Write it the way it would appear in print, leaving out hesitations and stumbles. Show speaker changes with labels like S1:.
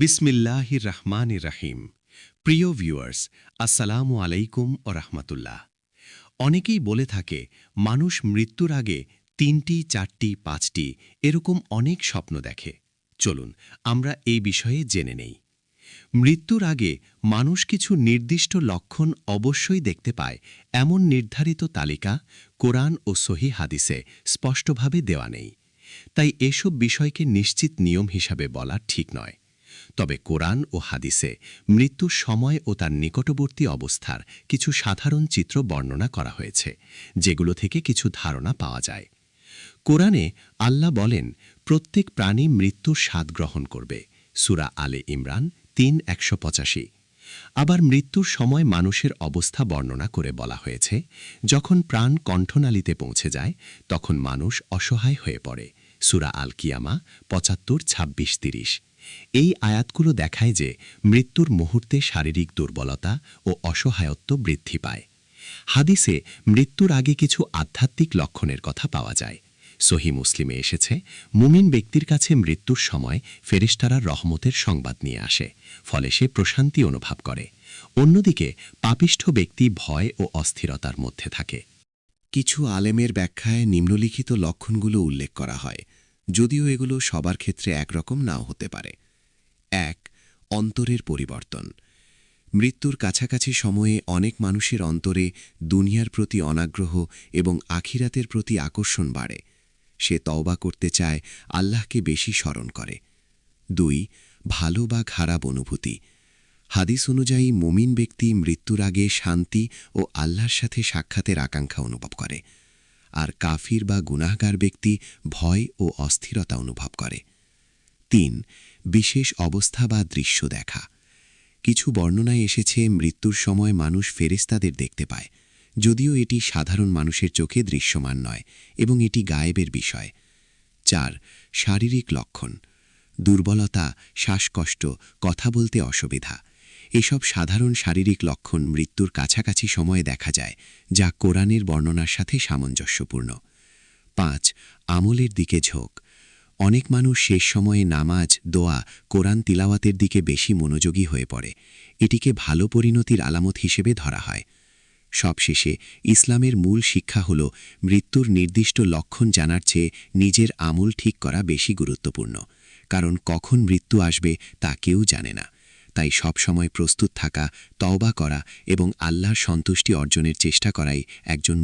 S1: বিসমিল্লাহির রহমানির রহিম। প্রিয় ভিউয়ার্স, আসসালামু আলাইকুম ও রহমতুল্লাহ। অনেকেই বলে থাকে মানুষ মৃত্যুর আগে ৩টি, ৪টি, ৫টি এরকম অনেক স্বপ্ন দেখে। চলুন আমরা এই বিষয়ে জেনে নেই। মৃত্যুর আগে মানুষ কিছু নির্দিষ্ট লক্ষণ অবশ্যই দেখতে পায়, এমন নির্ধারিত তালিকা কোরআন ও সহিহ হাদিসে স্পষ্টভাবে দেওয়া নেই। তাই এসব বিষয়কে নিশ্চিত নিয়ম হিসাবে বলা ঠিক নয়। তবে কোরআন ও হাদিসে মৃত্যুর সময় ও তার নিকটবর্তী অবস্থার কিছু সাধারণ চিত্র বর্ণনা করা হয়েছে, যেগুলো থেকে কিছু ধারণা পাওয়া যায়। কোরআনে আল্লাহ বলেন, প্রত্যেক প্রাণী মৃত্যুর স্বাদ গ্রহণ করবে। সূরা আলে ইমরান ৩:১৮। আবার মৃত্যুর সময় মানুষের অবস্থা বর্ণনা করে বলা হয়েছে, যখন প্রাণ কণ্ঠনালীতে পৌঁছে যায় তখন মানুষ অসহায় হয়ে পড়ে। সূরা আল কিয়ামা ৭৫:২৬-৩০। এই আয়াতগুলো দেখায় যে মৃত্যুর মুহূর্তে শারীরিক দুর্বলতা ও অসহায়ত্ব বৃদ্ধি পায়। হাদিসে মৃত্যুর আগে কিছু আধ্যাত্মিক লক্ষণের কথা পাওয়া যায়। সহিহ মুসলিমে এসেছে, মুমিন ব্যক্তির কাছে মৃত্যুর সময় ফেরেশতারা রহমতের সংবাদ নিয়ে আসে, ফলে সে প্রশান্তি অনুভব করে। অন্যদিকে পাপিষ্ঠ ব্যক্তি ভয় ও অস্থিরতার মধ্যে থাকে।
S2: কিছু আলেমের ব্যাখ্যায় নিম্নলিখিত লক্ষণগুলো উল্লেখ করা হয়, যদিও এগুলো সবার ক্ষেত্রে একরকম নাও হতে পারে। ১. অন্তরের পরিবর্তন। মৃত্যুর কাছাকাছি সময়ে অনেক মানুষের অন্তরে দুনিয়ার প্রতি অনাগ্রহ এবং আখিরাতের প্রতি আকর্ষণ বাড়ে। সে তওবা করতে চায়, আল্লাহকে বেশি স্মরণ করে। ২. ভালো বা খারাপ অনুভূতি। হাদিস অনুযায়ী মুমিন ব্যক্তি মৃত্যুর আগে শান্তি ও আল্লাহর সাথে সাক্ষাতের আকাঙ্ক্ষা অনুভব করে, আর কাফির বা গুনাহগার ব্যক্তি ভয় ও অস্থিরতা অনুভব করে। ৩. বিশেষ অবস্থা বা দৃশ্য দেখা। কিছু বর্ণনায় এসেছে মৃত্যুর সময় মানুষ ফেরেশতাদের দেখতে পায়, যদিও এটি সাধারণ মানুষের চোখে দৃশ্যমান নয় এবং এটি গায়েবের বিষয়। ৪. শারীরিক লক্ষণ। দুর্বলতা, শ্বাসকষ্ট, কথা বলতে অসুবিধা। এসব সাধারণ শারীরিক লক্ষণ মৃত্যুর কাছাকাছি সময়ে দেখা যায়, যা কোরআনের বর্ণনার সাথে সামঞ্জস্যপূর্ণ। ৫. আমলের দিকে ঝোঁক। অনেক মানুষ শেষ সময়ে নামাজ, দোয়া, কোরআন তিলাওয়াতের দিকে বেশি মনোযোগী হয়ে পড়ে। এটিকে ভালো পরিণতির আলামত হিসেবে ধরা হয়। সবশেষে ইসলামের মূল শিক্ষা হল, মৃত্যুর নির্দিষ্ট লক্ষণ জানার চেয়ে নিজের আমল ঠিক করা বেশি গুরুত্বপূর্ণ, কারণ কখন মৃত্যু আসবে তা কেউ জানে না। তাই সবসময় প্রস্তুত থাকা, তওবা করা এবং আল্লাহর সন্তুষ্টি অর্জনের চেষ্টা করাই একজন